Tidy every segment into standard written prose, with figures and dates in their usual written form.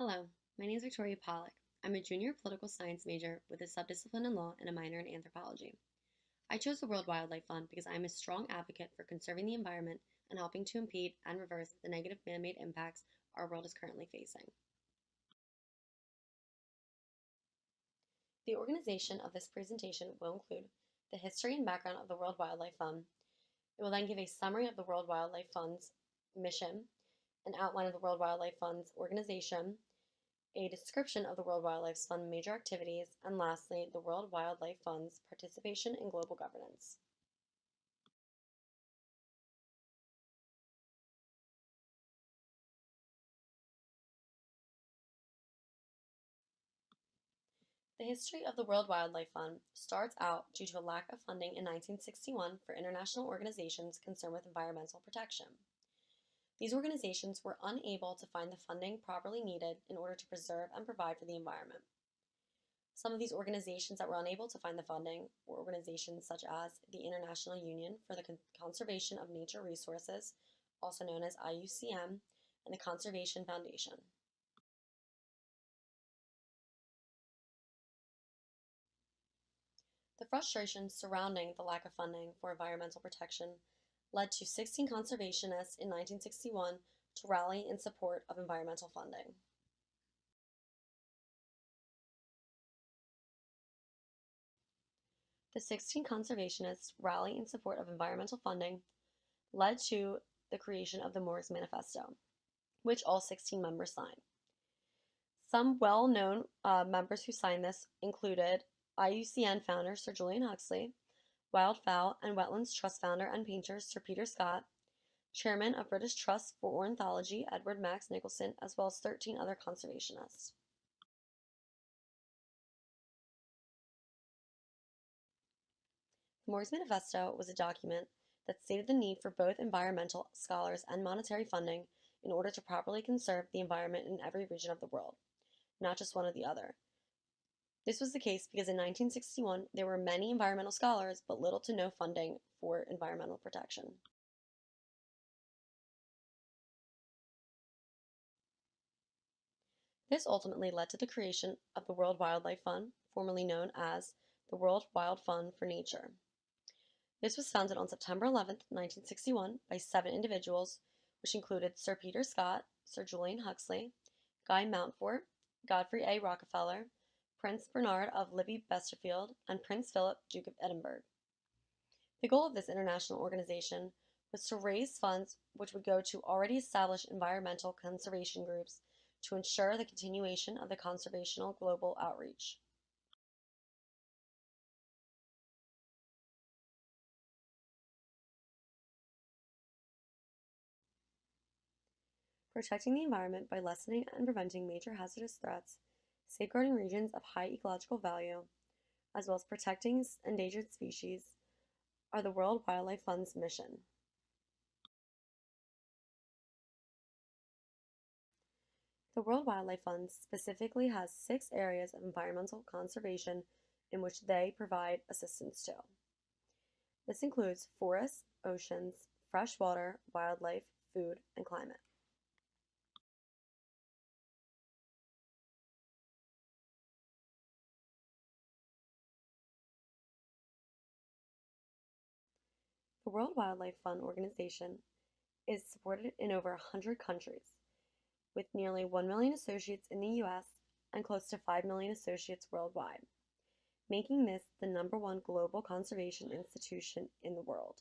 Hello, my name is Victoria Pollack. I'm a junior political science major with a subdiscipline in law and a minor in anthropology. I chose the World Wildlife Fund because I am a strong advocate for conserving the environment and helping to impede and reverse the negative man made impacts our world is currently facing. The organization of this presentation will include the history and background of the World Wildlife Fund. It will then give a summary of the World Wildlife Fund's mission, an outline of the World Wildlife Fund's organization, a description of the World Wildlife Fund major activities, and lastly, the World Wildlife Fund's participation in global governance. The history of the World Wildlife Fund starts out due to a lack of funding in 1961 for international organizations concerned with environmental protection. These organizations were unable to find the funding properly needed in order to preserve and provide for the environment. Some of these organizations that were unable to find the funding were organizations such as the International Union for the Conservation of Nature Resources, also known as IUCN, and the Conservation Foundation. The frustration surrounding the lack of funding for environmental protection led to 16 conservationists in 1961 to rally in support of environmental funding. The 16 conservationists' rally in support of environmental funding led to the creation of the Moores Manifesto, which all 16 members signed. Some well-known members who signed this included IUCN founder Sir Julian Huxley, Wildfowl and Wetlands Trust founder and painter Sir Peter Scott, chairman of British Trust for Ornithology Edward Max Nicholson, as well as 13 other conservationists. The Moores Manifesto was a document that stated the need for both environmental scholars and monetary funding in order to properly conserve the environment in every region of the world, not just one or the other. This was the case because in 1961 there were many environmental scholars but little to no funding for environmental protection. This ultimately led to the creation of the World Wildlife Fund, formerly known as the World Wild Fund for Nature. This was founded on September 11, 1961 by 7 individuals, which included Sir Peter Scott, Sir Julian Huxley, Guy Mountfort, Godfrey A. Rockefeller, Prince Bernard of Libbey-Besterfield, and Prince Philip, Duke of Edinburgh. The goal of this international organization was to raise funds which would go to already established environmental conservation groups to ensure the continuation of the conservational global outreach. Protecting the environment by lessening and preventing major hazardous threats, safeguarding regions of high ecological value, as well as protecting endangered species, are the World Wildlife Fund's mission. The World Wildlife Fund specifically has 6 areas of environmental conservation in which they provide assistance to. This includes forests, oceans, fresh water, wildlife, food, and climate. The World Wildlife Fund organization is supported in over 100 countries, with nearly 1 million associates in the US and close to 5 million associates worldwide, making this the #1 global conservation institution in the world.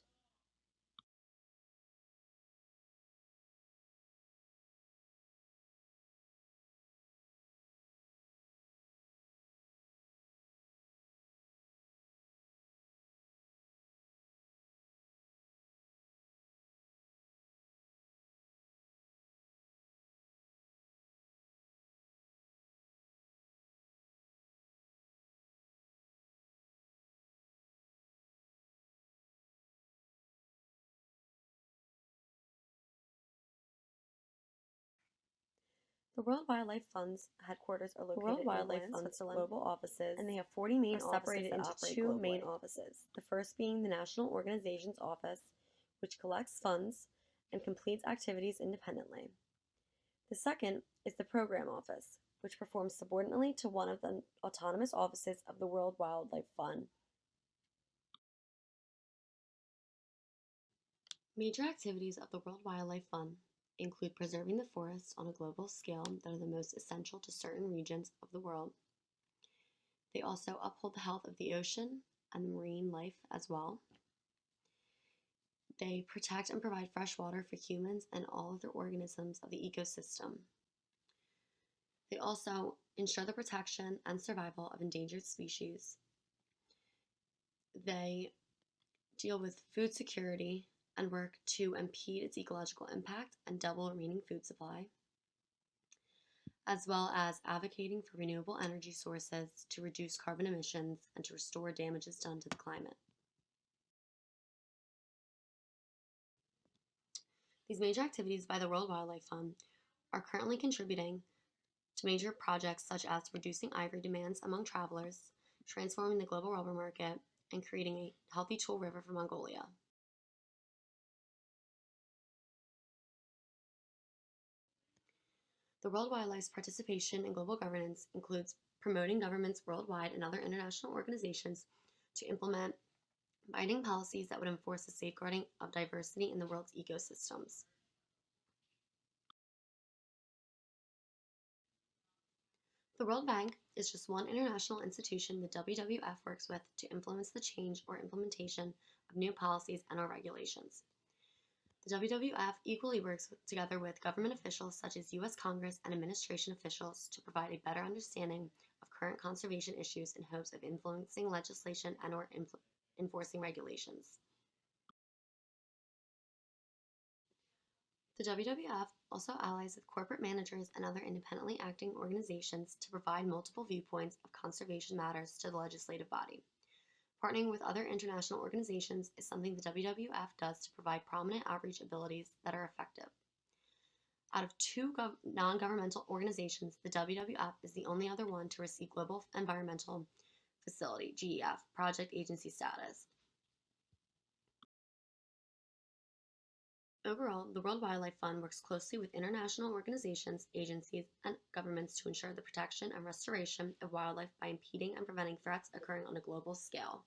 The World Wildlife Fund's headquarters are located in Bern, Switzerland, global offices, and they have 40 main offices separated into 2 main offices. The first being the National Organizations Office, which collects funds and completes activities independently. The second is the Program Office, which performs subordinately to one of the autonomous offices of the World Wildlife Fund. Major activities of the World Wildlife Fund include preserving the forests on a global scale that are the most essential to certain regions of the world. They also uphold the health of the ocean and the marine life as well. They protect and provide fresh water for humans and all other organisms of the ecosystem. They also ensure the protection and survival of endangered species. They deal with food security and work to impede its ecological impact and double remaining food supply, as well as advocating for renewable energy sources to reduce carbon emissions and to restore damages done to the climate. These major activities by the World Wildlife Fund are currently contributing to major projects such as reducing ivory demands among travelers, transforming the global rubber market, and creating a healthy Chul River for Mongolia. The World Wildlife's participation in global governance includes promoting governments worldwide and other international organizations to implement binding policies that would enforce the safeguarding of diversity in the world's ecosystems. The World Bank is just one international institution the WWF works with to influence the change or implementation of new policies and or regulations. The WWF equally works together with government officials such as U.S. Congress and administration officials to provide a better understanding of current conservation issues in hopes of influencing legislation and or enforcing regulations. The WWF also allies with corporate managers and other independently acting organizations to provide multiple viewpoints of conservation matters to the legislative body. Partnering with other international organizations is something the WWF does to provide prominent outreach abilities that are effective. Out of two non-governmental organizations, the WWF is the only other one to receive Global Environmental Facility, GEF, project agency status. Overall, the World Wildlife Fund works closely with international organizations, agencies, and governments to ensure the protection and restoration of wildlife by impeding and preventing threats occurring on a global scale.